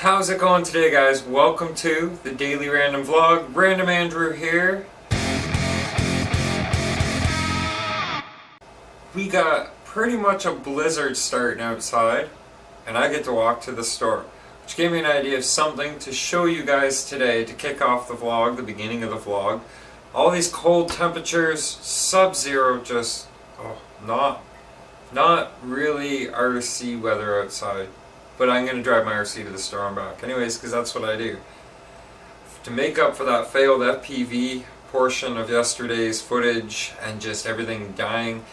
How's it going today, guys? Welcome to the Daily Random Vlog. Random Andrew here. We got pretty much a blizzard starting outside, and I get to walk to the store, which gave me an idea of something to show you guys today to kick off the vlog, the beginning of the vlog. All these cold temperatures, sub-zero, just not really RC weather outside. But I'm going to drive my RC to the store and back anyways, because that's what I do. To make up for that failed FPV portion of yesterday's footage and just everything dying,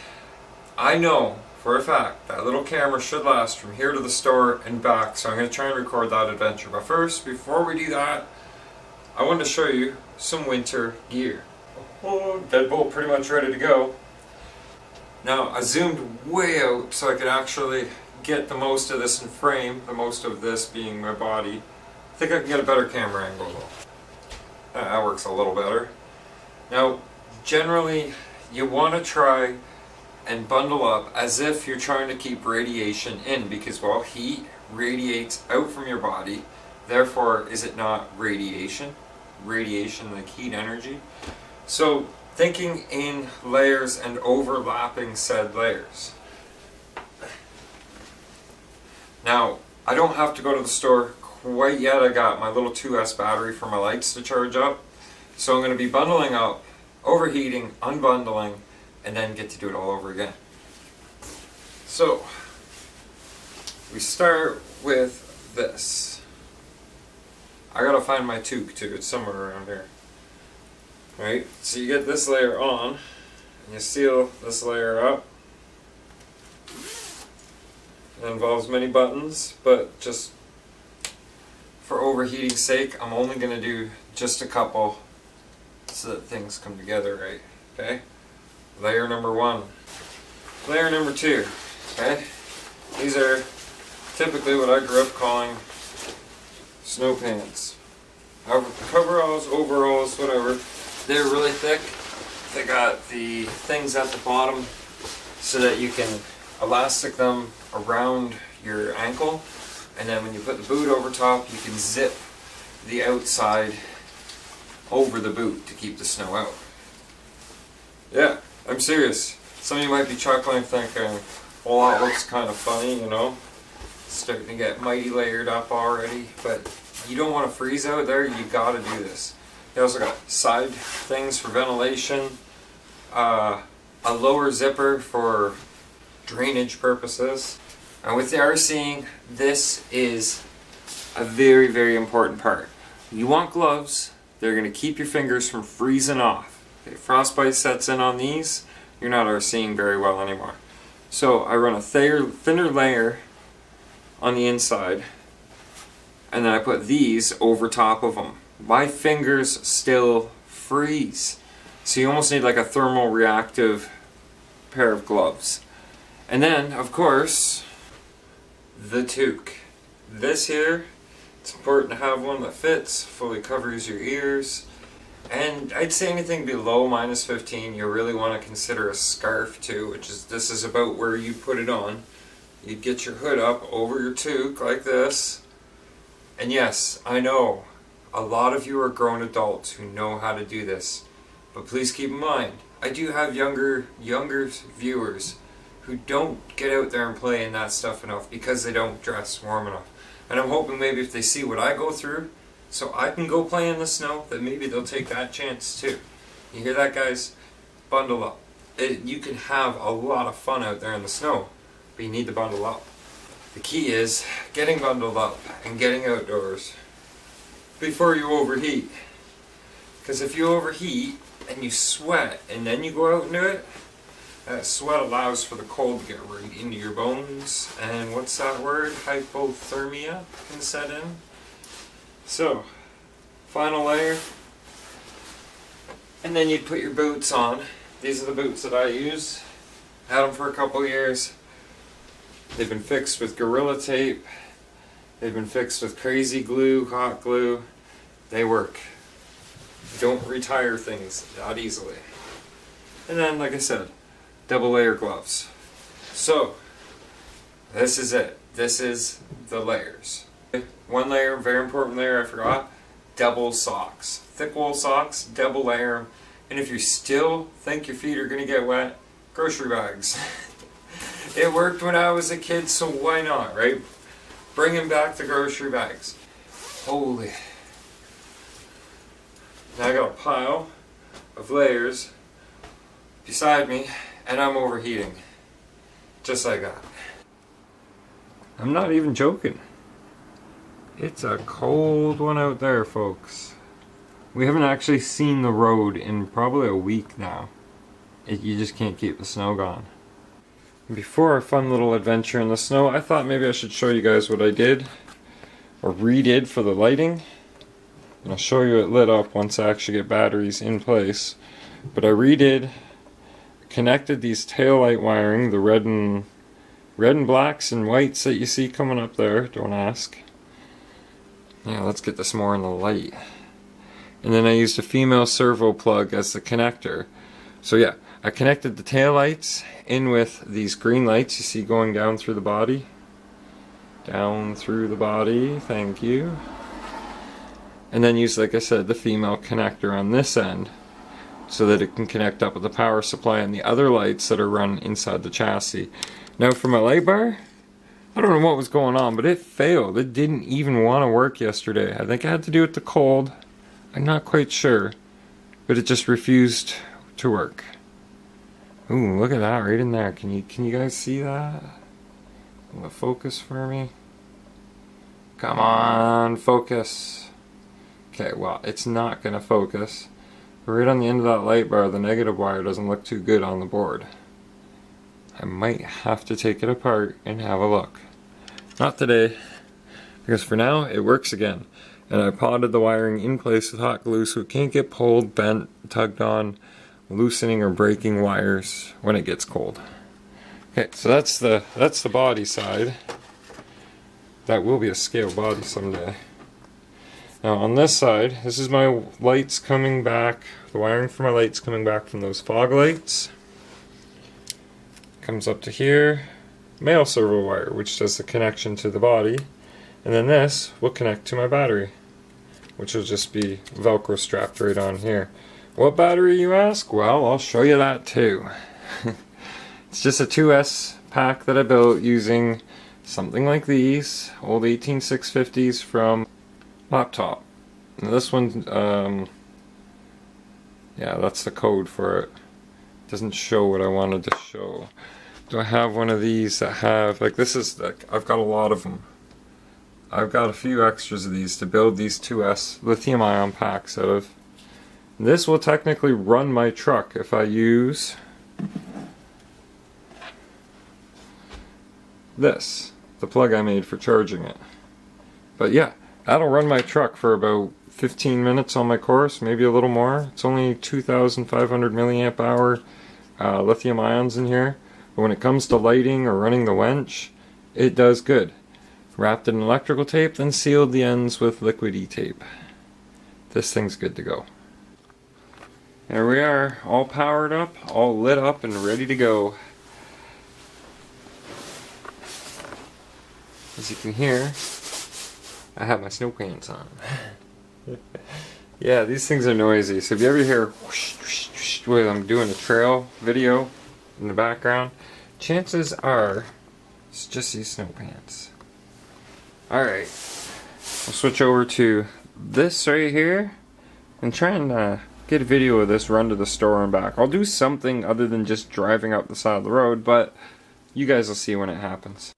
I know for a fact that little camera should last from here to the store and back, so I'm going to try and record that adventure. But first, before we do that, I want to show you some winter gear. Oh, deadbolt pretty much ready to go. Now, I zoomed way out so I could actually get the most of this in frame, the most of this being my body. I think I can get a better camera angle though. That works a little better. Now, generally, you want to try and bundle up as if you're trying to keep radiation in, because, well, heat radiates out from your body. Therefore, is it not radiation? Radiation like heat energy. So, thinking in layers and overlapping said layers. Now, I don't have to go to the store quite yet. I got my little 2S battery for my lights to charge up. So I'm going to be bundling up, overheating, unbundling, and then get to do it all over again. So, we start with this. I gotta find my toque too, it's somewhere around here. Right, so you get this layer on, and you seal this layer up. It involves many buttons, but just for overheating's sake, I'm only going to do just a couple so that things come together right. Okay? Layer number 1. Layer number 2. Okay? These are typically what I grew up calling snow pants. Coveralls, overalls, whatever. They're really thick. They got the things at the bottom so that you can elastic them around your ankle, and then when you put the boot over top, you can zip the outside over the boot to keep the snow out. Yeah, I'm serious. Some of you might be chuckling thinking, well, that looks kind of funny, you know, starting to get mighty layered up already, but you don't want to freeze out there, you gotta do this. You also got side things for ventilation, a lower zipper for drainage purposes. And with the RCing, this is a very, very important part. You want gloves. They're going to keep your fingers from freezing off. If frostbite sets in on these, you're not RCing very well anymore. So I run a thinner layer on the inside, and then I put these over top of them. My fingers still freeze. So you almost need like a thermal reactive pair of gloves. And then, of course, the toque. This here, it's important to have one that fits, fully covers your ears, and I'd say anything below minus 15, you really want to consider a scarf too, which is, this is about where you put it on. You'd get your hood up over your toque like this, and yes, I know, a lot of you are grown adults who know how to do this, but please keep in mind, I do have younger viewers who don't get out there and play in that stuff enough because they don't dress warm enough. And I'm hoping maybe if they see what I go through, so I can go play in the snow, that maybe they'll take that chance too. You hear that, guys? Bundle up. You can have a lot of fun out there in the snow, but you need to bundle up. The key is getting bundled up and getting outdoors before you overheat. Because if you overheat and you sweat and then you go out and do it, sweat allows for the cold to get right into your bones, and what's that word? Hypothermia can set in. So, final layer, and then you put your boots on. These are the boots that I use. Had them for a couple years. They've been fixed with Gorilla Tape. They've been fixed with crazy glue, hot glue. They work. Don't retire things that easily. And then, like I said, double layer gloves. So, this is it. This is the layers. one layer, very important layer I forgot, double socks. Thick wool socks, double layer 'em. And if you still think your feet are going to get wet, grocery bags. It worked when I was a kid, so why not, right? Bringing back the grocery bags. Holy. Now I got a pile of layers beside me, and I'm overheating. Just like that. I'm not even joking. It's a cold one out there, folks. We haven't actually seen the road in probably a week now. You just can't keep the snow gone. Before our fun little adventure in the snow, I thought maybe I should show you guys what I did, or redid for the lighting. And I'll show you it lit up once I actually get batteries in place. But I redid, connected these taillight wiring, the red and blacks and whites that you see coming up there, don't ask. Yeah, let's get this more in the light. And then I used a female servo plug as the connector. So yeah, I connected the tail lights in with these green lights you see going down through the body. Down through the body, thank you. And then used, like I said, the female connector on this end so that it can connect up with the power supply and the other lights that are run inside the chassis. Now for my light bar, I don't know what was going on, but it failed. It didn't even want to work yesterday. I think it had to do with the cold. I'm not quite sure, but it just refused to work. Ooh, look at that right in there. Can you guys see that? Will it focus for me? Come on, focus. Okay, well, it's not gonna focus. Right on the end of that light bar, the negative wire doesn't look too good on the board. I might have to take it apart and have a look. Not today, because for now it works again. And I potted the wiring in place with hot glue so it can't get pulled, bent, tugged on, loosening or breaking wires when it gets cold. Okay, so that's the body side. That will be a scale body someday. Now on this side, this is my lights coming back, the wiring for my lights coming back from those fog lights. Comes up to here, male servo wire, which does the connection to the body, and then this will connect to my battery, which will just be Velcro strapped right on here. What battery, you ask? Well, I'll show you that too. It's just a 2S pack that I built using something like these, old 18650s from Laptop. And this one, yeah, that's the code for it. Doesn't show what I wanted to show. Do I have one of these that have, like this is, I've got a lot of them. I've got a few extras of these to build these 2S lithium ion packs out of. This will technically run my truck if I use this, the plug I made for charging it. But yeah, that'll run my truck for about 15 minutes on my course, maybe a little more. It's only 2,500 milliamp hour lithium ions in here. But when it comes to lighting or running the wench, it does good. Wrapped in electrical tape, then sealed the ends with liquid E-tape. This thing's good to go. There we are, all powered up, all lit up and ready to go. As you can hear, I have my snow pants on. Yeah, these things are noisy, so if you ever hear whoosh, whoosh, whoosh, when I'm doing a trail video in the background, chances are it's just these snow pants. Alright, I'll switch over to this right here and try and get a video of this run to the store and back. I'll do something other than just driving up the side of the road, but you guys will see when it happens.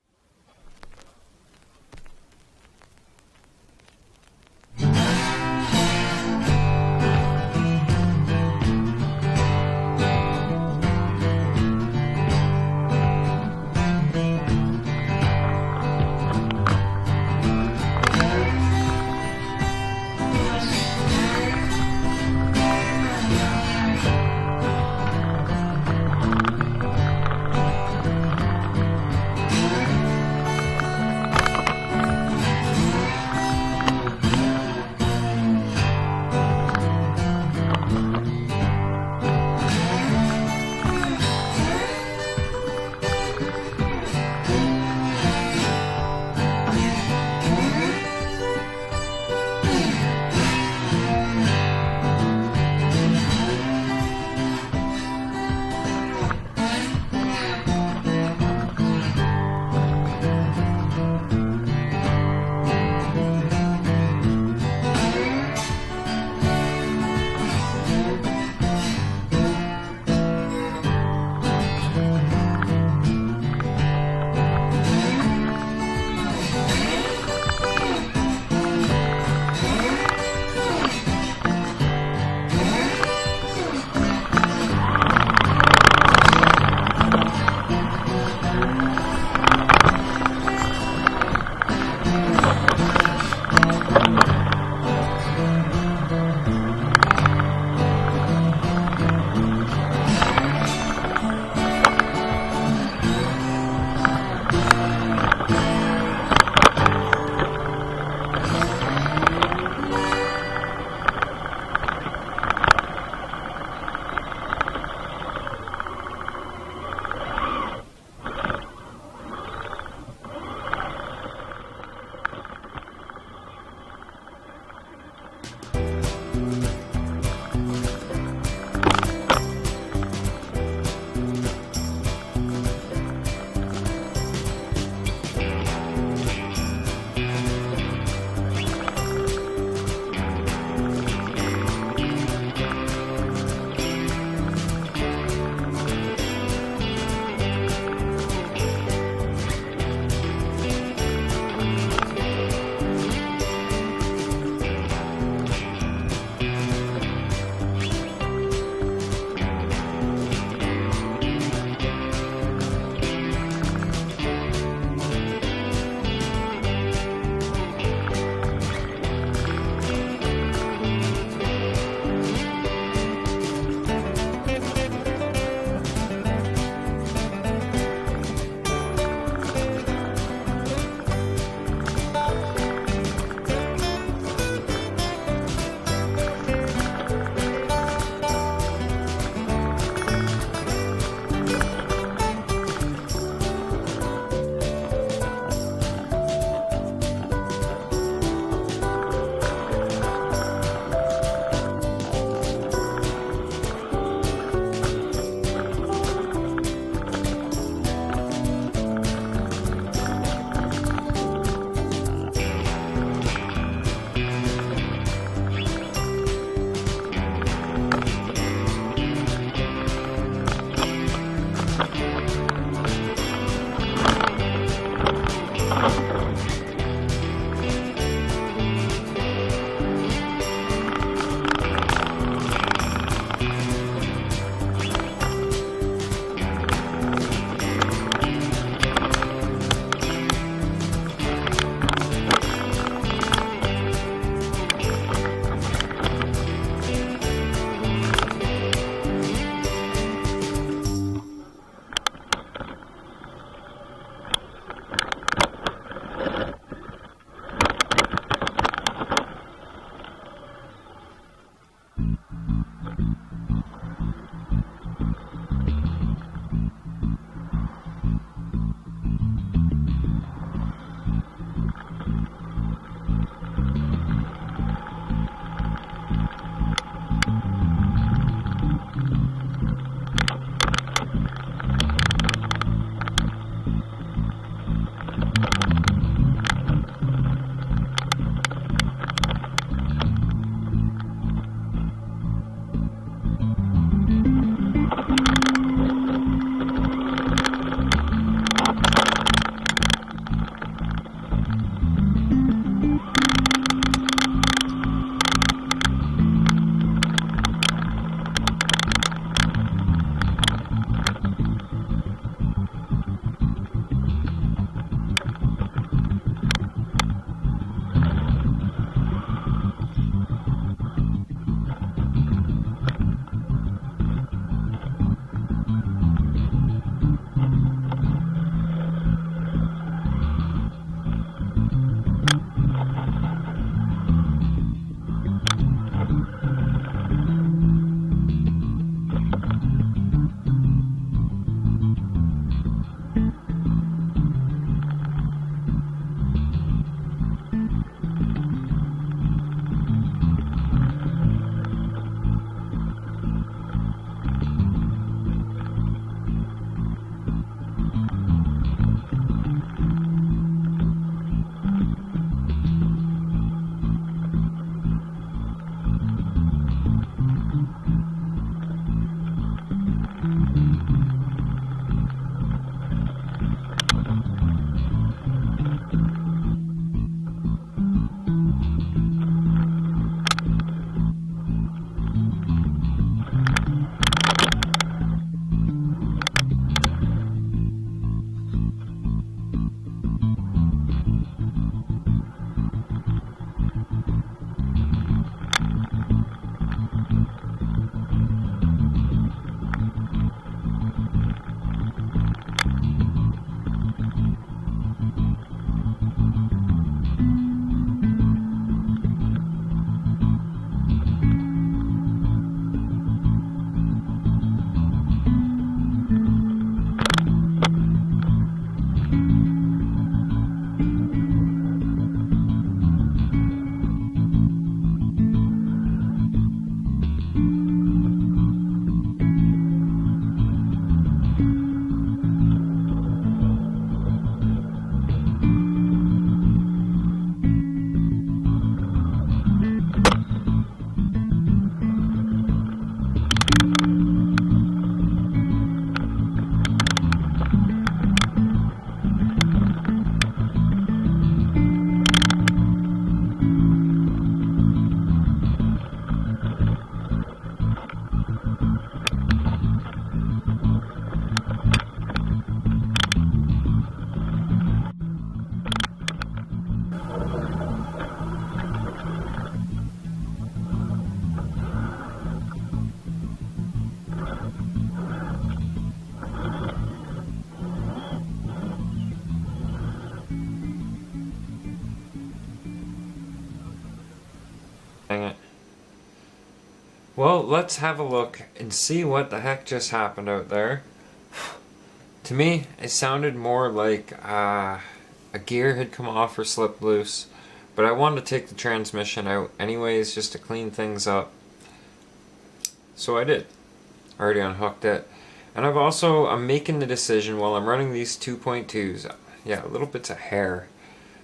Dang it. Well, let's have a look and see what the heck just happened out there. To me, it sounded more like a gear had come off or slipped loose, but I wanted to take the transmission out anyways just to clean things up. So I did. Already unhooked it. And I'm making the decision while I'm running these 2.2s, yeah, little bits of hair.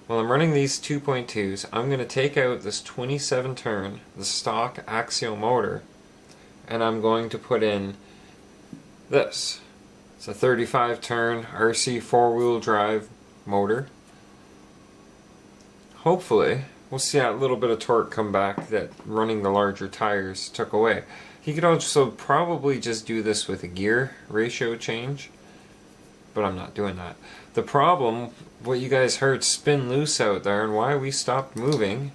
While I'm running these 2.2s, I'm going to take out this 27 turn, the stock axial motor, and I'm going to put in this. It's a 35 turn RC 4-wheel drive motor. Hopefully, we'll see that little bit of torque come back that running the larger tires took away. You could also probably just do this with a gear ratio change, but I'm not doing that. The problem, what you guys heard spin loose out there and why we stopped moving,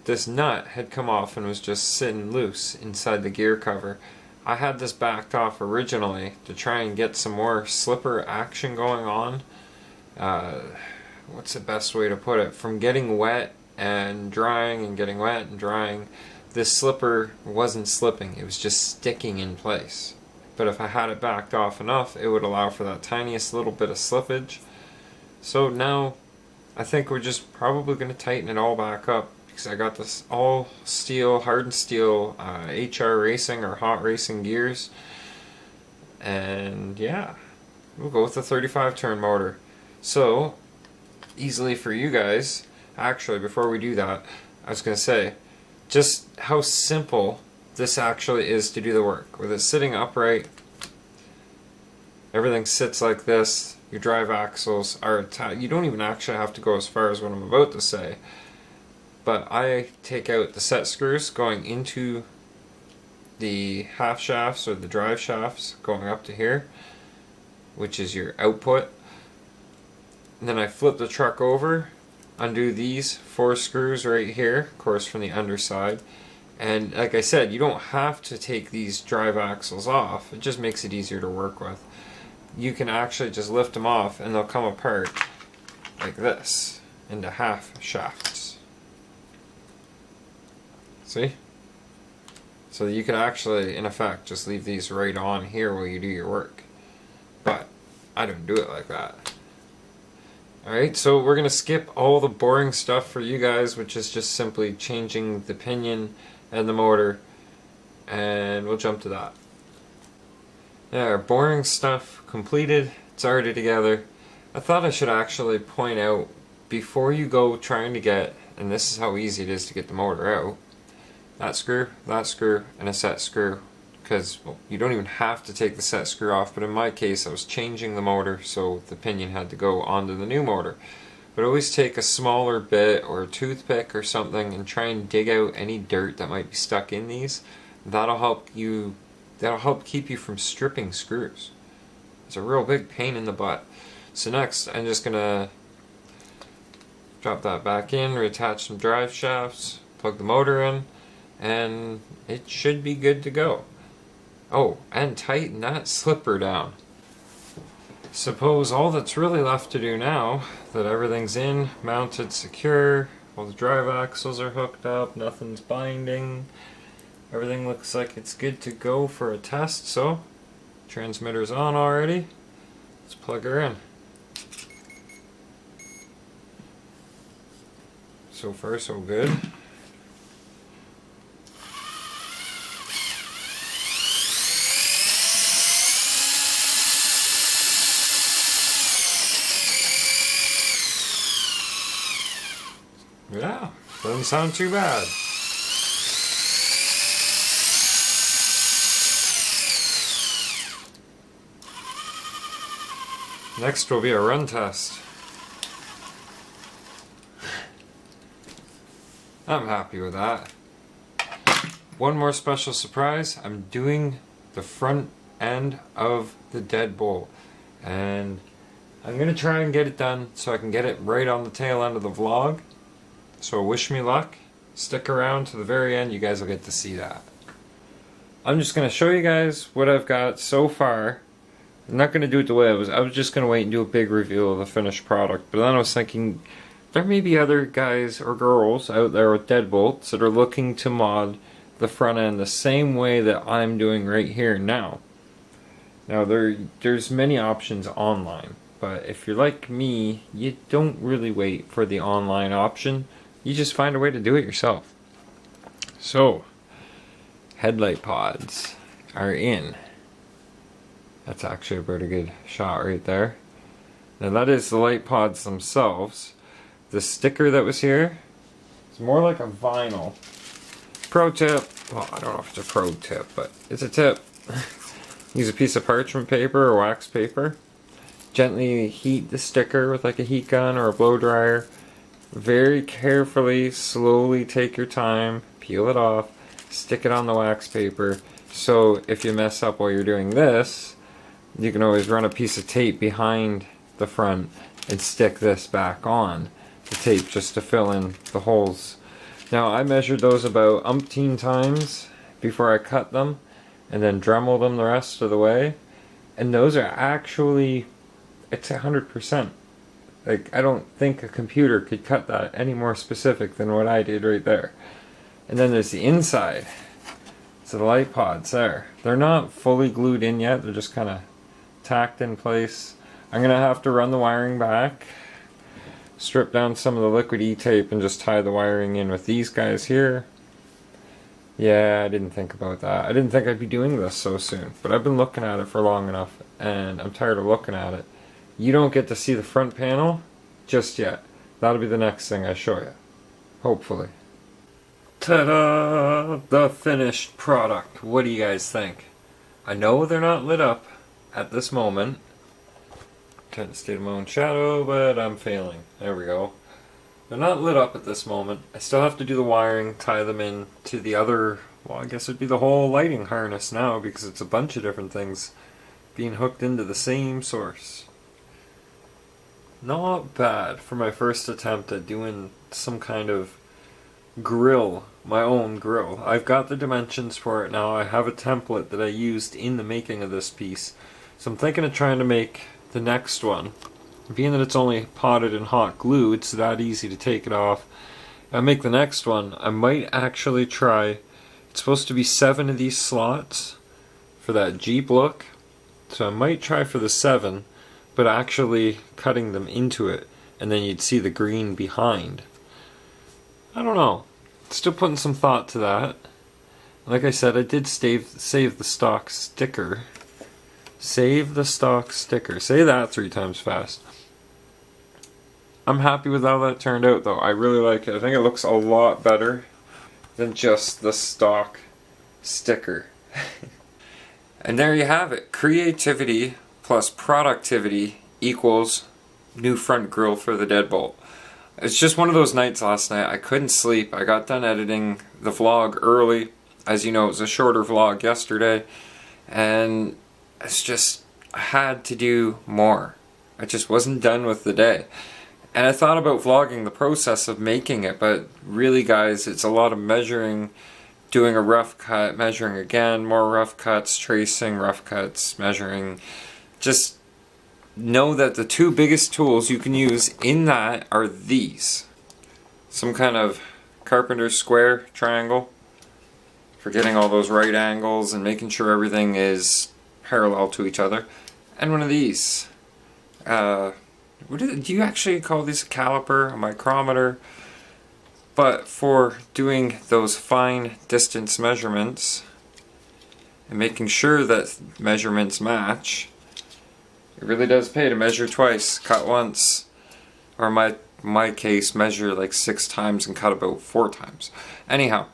this nut had come off and was just sitting loose inside the gear cover. I had this backed off originally to try and get some more slipper action going on. What's the best way to put it? From getting wet and drying and getting wet and drying, this slipper wasn't slipping, it was just sticking in place. But if I had it backed off enough, it would allow for that tiniest little bit of slippage. So now I think we're just probably going to tighten it all back up because I got this all steel, hardened steel HR racing or hot racing gears. And yeah, we'll go with the 35 turn motor. So, easily for you guys, actually before we do that, I was going to say just how simple this actually is to do the work. With it sitting upright, everything sits like this. Your drive axles are attached. You don't even actually have to go as far as what I'm about to say. But I take out the set screws going into the half shafts or the drive shafts going up to here, which is your output. And then I flip the truck over, undo these 4 screws right here, of course from the underside. And like I said, you don't have to take these drive axles off. It just makes it easier to work with. You can actually just lift them off and they'll come apart like this into half shafts. See? So you can actually, in effect, just leave these right on here while you do your work. But I don't do it like that. Alright, so we're going to skip all the boring stuff for you guys, which is just simply changing the pinion and the motor, and we'll jump to that. Yeah, our boring stuff completed. It's already together. I thought I should actually point out, before you go trying to get, and this is how easy it is to get the motor out, that screw, and a set screw. Because well, you don't even have to take the set screw off, but in my case I was changing the motor, so the pinion had to go onto the new motor. But always take a smaller bit or a toothpick or something and try and dig out any dirt that might be stuck in these. That'll help keep you from stripping screws. It's a real big pain in the butt. So next I'm just gonna drop that back in, reattach some drive shafts, plug the motor in, and it should be good to go. Oh, and tighten that slipper down. Suppose all that's really left to do now that everything's in, mounted, secure, all the drive axles are hooked up, nothing's binding, everything looks like it's good to go for a test. So transmitter's on already. Let's plug her in. So far so good. Yeah, doesn't sound too bad. Next will be a run test. I'm happy with that. One more special surprise, I'm doing the front end of the deadbolt. And I'm going to try and get it done so I can get it right on the tail end of the vlog. So wish me luck, stick around to the very end, you guys will get to see that. I'm just going to show you guys what I've got so far. I'm not going to do it the way I was just going to wait and do a big reveal of the finished product. But then I was thinking, there may be other guys or girls out there with deadbolts that are looking to mod the front end the same way that I'm doing right here now. Now there's many options online, but if you're like me, you don't really wait for the online option. You just find a way to do it yourself. So, headlight pods are in. That's actually a pretty good shot right there. Now that is the light pods themselves. The sticker that was here is more like a vinyl. Pro tip, well I don't know if it's a pro tip, but it's a tip. Use a piece of parchment paper or wax paper. Gently heat the sticker with like a heat gun or a blow dryer. Very carefully, slowly take your time, peel it off, stick it on the wax paper. So if you mess up while you're doing this, you can always run a piece of tape behind the front and stick this back on the tape just to fill in the holes. Now I measured those about umpteen times before I cut them and then Dremel them the rest of the way, and those are actually, it's 100%. Like, I don't think a computer could cut that any more specific than what I did right there. And then there's the inside. So the light pods there. They're not fully glued in yet. They're just kind of tacked in place. I'm going to have to run the wiring back. strip down some of the liquid E-tape and just tie the wiring in with these guys here. Yeah, I didn't think about that. I didn't think I'd be doing this so soon, but I've been looking at it for long enough, and I'm tired of looking at it. You don't get to see the front panel just yet. That'll be the next thing I show you. Hopefully. Ta-da! The finished product. What do you guys think? I know they're not lit up at this moment. Trying to stay in my own shadow, but I'm failing. There we go. They're not lit up at this moment. I still have to do the wiring, tie them in to the other, well, I guess it'd be the whole lighting harness now, because it's a bunch of different things being hooked into the same source. Not bad for my first attempt at doing some kind of grill, my own grill. I've got the dimensions for it now. I have a template that I used in the making of this piece. So I'm thinking of trying to make the next one. Being that it's only potted in hot glue, it's that easy to take it off. I make the next one. I might actually try, it's supposed to be 7 of these slots for that Jeep look. So I might try for the 7, but actually cutting them into it, and then you'd see the green behind. I don't know. Still putting some thought to that. Like I said, I did save the stock sticker. Save the stock sticker. Say that 3 times fast. I'm happy with how that turned out, though. I really like it. I think it looks a lot better than just the stock sticker. And there you have it. Creativity plus productivity equals new front grille for the Deadbolt. It's just one of those nights last night. I couldn't sleep. I got done editing the vlog early. As you know, it was a shorter vlog yesterday. And it's just, I had to do more. I just wasn't done with the day. And I thought about vlogging the process of making it, but really guys, it's a lot of measuring, doing a rough cut, measuring again, more rough cuts, tracing, rough cuts, measuring. Just know that the 2 biggest tools you can use in that are these. Some kind of carpenter's square triangle for getting all those right angles and making sure everything is parallel to each other. And one of these. Do you actually call these a caliper, a micrometer? But for doing those fine distance measurements and making sure that measurements match, it really does pay to measure twice, cut once, or in my case, measure like 6 times and cut about 4 times. Anyhow,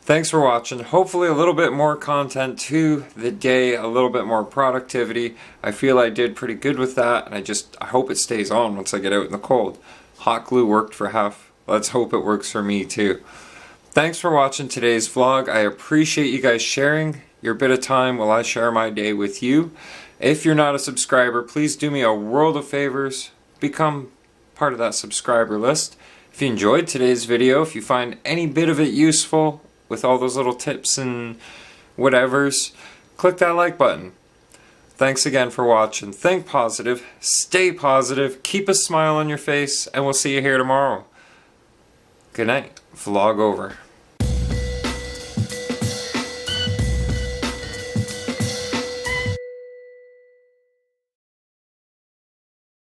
thanks for watching. Hopefully a little bit more content to the day, a little bit more productivity. I feel I did pretty good with that, and I hope it stays on once I get out in the cold. Hot glue worked for half. Let's hope it works for me too. Thanks for watching today's vlog. I appreciate you guys sharing your bit of time while I share my day with you. If you're not a subscriber, please do me a world of favors. Become part of that subscriber list. If you enjoyed today's video, if you find any bit of it useful with all those little tips and whatevers, click that like button. Thanks again for watching. Think positive, stay positive, keep a smile on your face, and we'll see you here tomorrow. Good night. Vlog over.